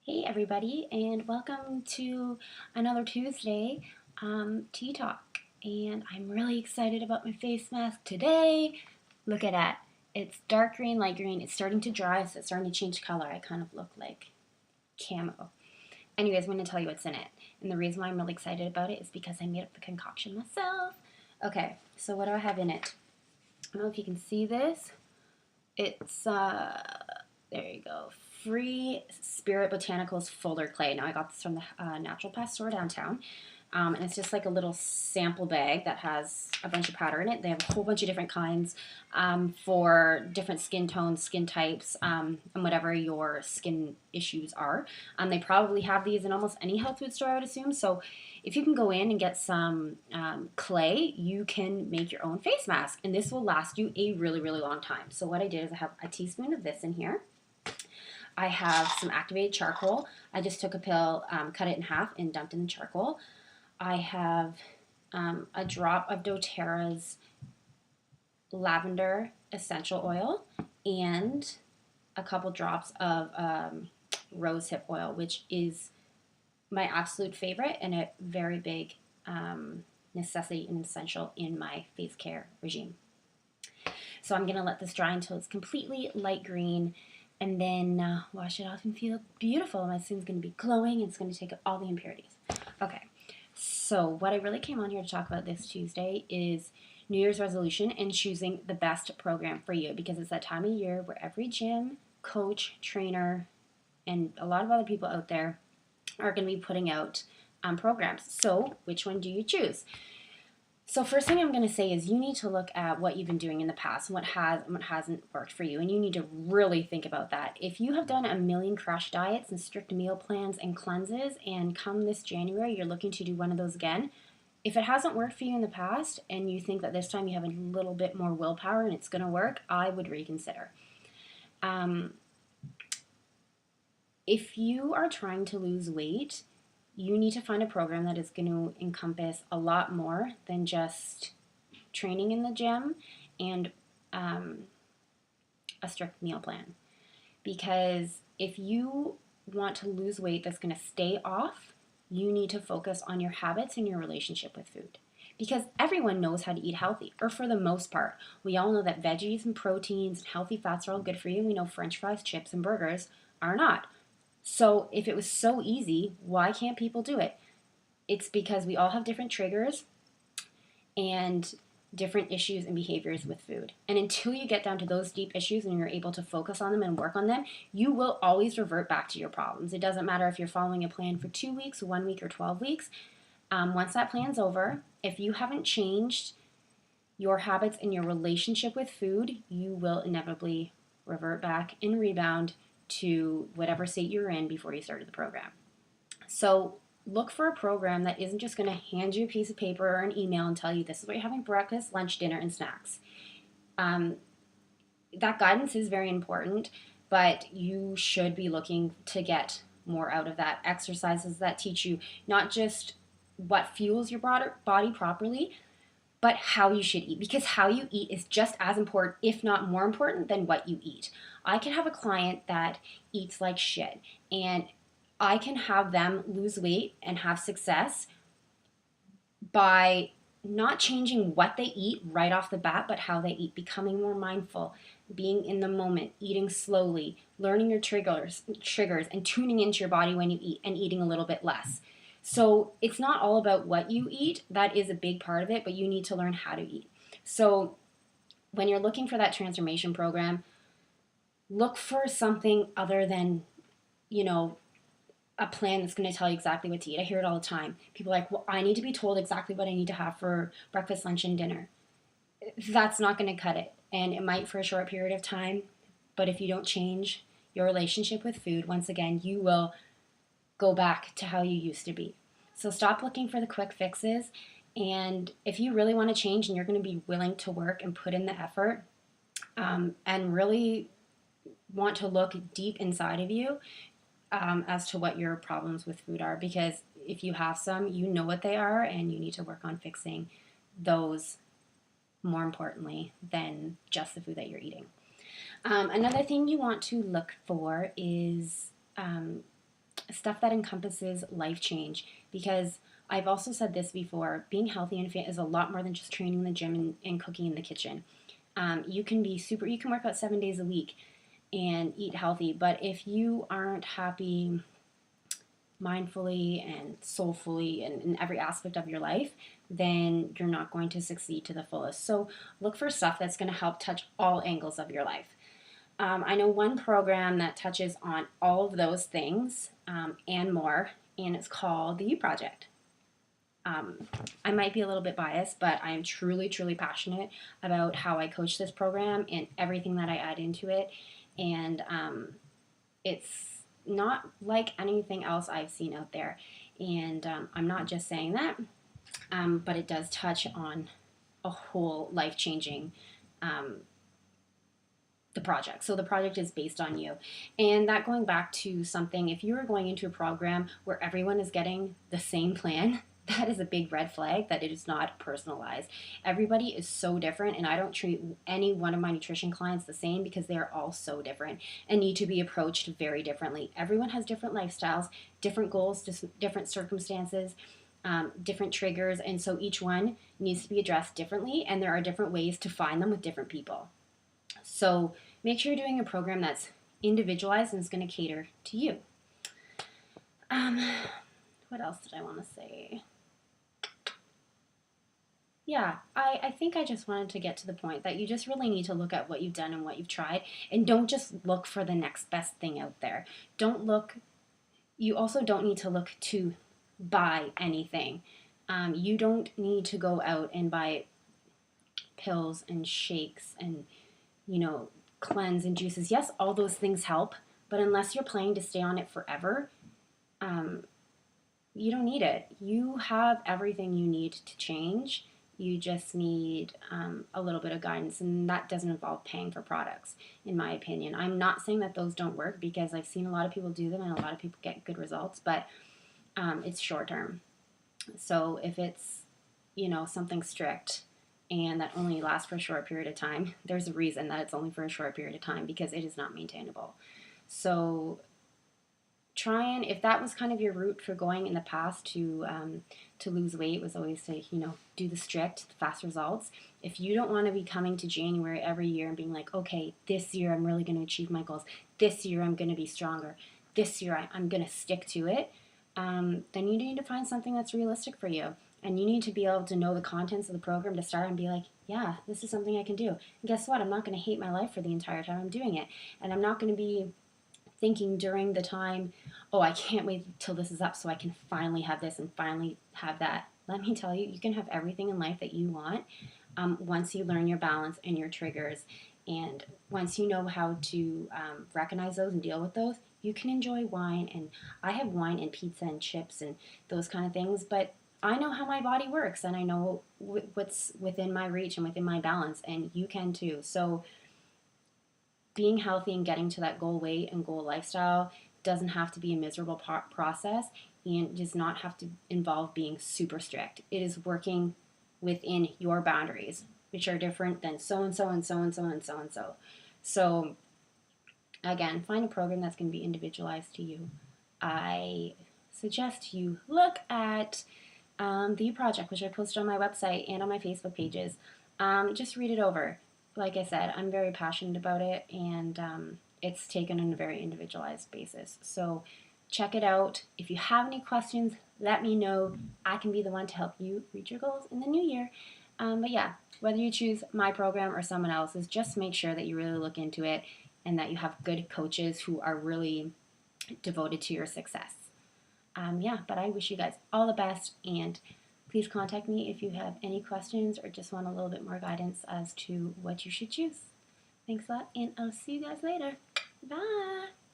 Hey everybody, and welcome to another Tuesday Tea Talk. And I'm really excited about my face mask today. Look at that. It's dark green, light green. It's starting to dry, so it's starting to change color. I kind of look like camo. Anyways, I'm going to tell you what's in it. And the reason why I'm really excited about it is because I made up the concoction myself. Okay, so what do I have in it? I don't know if you can see this. It's there you go. Free Spirit Botanicals Fuller Clay. Now I got this from the naturopath store downtown. And it's just like a little sample bag that has a bunch of powder in it. They have a whole bunch of different kinds for different skin tones, skin types, and whatever your skin issues are. They probably have these in almost any health food store, I would assume. So if you can go in and get some clay, you can make your own face mask. And this will last you a really, really long time. So what I did is I have a teaspoon of this in here. I have some activated charcoal. I just took a pill, cut it in half, and dumped in the charcoal. I have a drop of doTERRA's lavender essential oil and a couple drops of rosehip oil, which is my absolute favorite and a very big necessity and essential in my face care regime. So I'm going to let this dry until it's completely light green and then wash it off and feel beautiful. My skin's going to be glowing and it's going to take up all the impurities. Okay, so what I really came on here to talk about this Tuesday is New Year's resolution and choosing the best program for you, because it's that time of year where every gym, coach, trainer, and a lot of other people out there are going to be putting out programs. So which one do you choose? So first thing I'm going to say is you need to look at what you've been doing in the past and what has and what hasn't worked for you, and you need to really think about that. If you have done a million crash diets and strict meal plans and cleanses, and come this January you're looking to do one of those again, if it hasn't worked for you in the past and you think that this time you have a little bit more willpower and it's going to work, I would reconsider. If you are trying to lose weight, you need to find a program that is going to encompass a lot more than just training in the gym and a strict meal plan. Because if you want to lose weight that's going to stay off, you need to focus on your habits and your relationship with food. Because everyone knows how to eat healthy, or for the most part. We all know that veggies and proteins and healthy fats are all good for you. We know French fries, chips, and burgers are not. So if it was so easy, why can't people do it? It's because we all have different triggers and different issues and behaviors with food. And until you get down to those deep issues and you're able to focus on them and work on them, you will always revert back to your problems. It doesn't matter if you're following a plan for 2 weeks, 1 week, or 12 weeks. Once that plan's over, if you haven't changed your habits and your relationship with food, you will inevitably revert back and rebound to whatever state you were in before you started the program. So look for a program that isn't just going to hand you a piece of paper or an email and tell you this is what you're having breakfast, lunch, dinner, and snacks. That guidance is very important, but you should be looking to get more out of that. Exercises that teach you not just what fuels your body properly, but how you should eat, because how you eat is just as important, if not more important, than what you eat. I can have a client that eats like shit, and I can have them lose weight and have success by not changing what they eat right off the bat, but how they eat, becoming more mindful, being in the moment, eating slowly, learning your triggers, and tuning into your body when you eat and eating a little bit less. So it's not all about what you eat. That is a big part of it, but you need to learn how to eat. So when you're looking for that transformation program, look for something other than, you know, a plan that's going to tell you exactly what to eat. I hear it all the time. People are like, well, I need to be told exactly what I need to have for breakfast, lunch, and dinner. That's not going to cut it. And it might for a short period of time, but if you don't change your relationship with food, once again, you will go back to how you used to be. So stop looking for the quick fixes. And if you really want to change and you're going to be willing to work and put in the effort and really want to look deep inside of you, as to what your problems with food are, because if you have some, you know what they are, and you need to work on fixing those more importantly than just the food that you're eating. Another thing you want to look for is stuff that encompasses life change, because I've also said this before, being healthy and fit is a lot more than just training in the gym and cooking in the kitchen. You can you can work out 7 days a week and eat healthy, but if you aren't happy mindfully and soulfully and in every aspect of your life, then you're not going to succeed to the fullest. So look for stuff that's going to help touch all angles of your life. I know one program that touches on all of those things and more, and it's called the U Project. I might be a little bit biased, but I am truly, truly passionate about how I coach this program and everything that I add into it. And it's not like anything else I've seen out there. And I'm not just saying that, but it does touch on a whole life changing the project. So the project is based on you. And that going back to something, if you are going into a program where everyone is getting the same plan, that is a big red flag that it is not personalized. Everybody is so different, and I don't treat any one of my nutrition clients the same because they are all so different and need to be approached very differently. Everyone has different lifestyles, different goals, different circumstances, different triggers, and so each one needs to be addressed differently, and there are different ways to find them with different people. So make sure you're doing a program that's individualized and is going to cater to you. What else did I want to say? Yeah, I think I just wanted to get to the point that you just really need to look at what you've done and what you've tried, and don't just look for the next best thing out there. You also don't need to look to buy anything. You don't need to go out and buy pills and shakes and, cleanse and juices. Yes, all those things help, but unless you're planning to stay on it forever, you don't need it. You have everything you need to change. You just need a little bit of guidance, and that doesn't involve paying for products, in my opinion. I'm not saying that those don't work, because I've seen a lot of people do them and a lot of people get good results, but it's short term. So if it's, something strict and that only lasts for a short period of time, there's a reason that it's only for a short period of time, because it is not maintainable. So if that was kind of your route for going in the past to lose weight, was always to do the strict, fast results. If you don't want to be coming to January every year and being like, okay, this year I'm really going to achieve my goals, this year I'm going to be stronger, this year I'm going to stick to it, then you need to find something that's realistic for you. And you need to be able to know the contents of the program to start and be like, yeah, this is something I can do. And guess what? I'm not going to hate my life for the entire time I'm doing it. And I'm not going to be thinking during the time, oh, I can't wait till this is up so I can finally have this and finally have that. Let me tell you, you can have everything in life that you want once you learn your balance and your triggers. And once you know how to recognize those and deal with those, you can enjoy wine. And I have wine and pizza and chips and those kind of things, but I know how my body works, and I know what's within my reach and within my balance, and you can too. So being healthy and getting to that goal weight and goal lifestyle doesn't have to be a miserable process, and does not have to involve being super strict. It is working within your boundaries, which are different than so and so and so and so and so and so. So again, find a program that's going to be individualized to you. I suggest you look at the U Project, which I posted on my website and on my Facebook pages. Just read it over. Like I said, I'm very passionate about it, and it's taken on a very individualized basis. So check it out. If you have any questions, let me know. I can be the one to help you reach your goals in the new year. But yeah, whether you choose my program or someone else's, just make sure that you really look into it and that you have good coaches who are really devoted to your success. But I wish you guys all the best, and please contact me if you have any questions or just want a little bit more guidance as to what you should choose. Thanks a lot, and I'll see you guys later. Bye!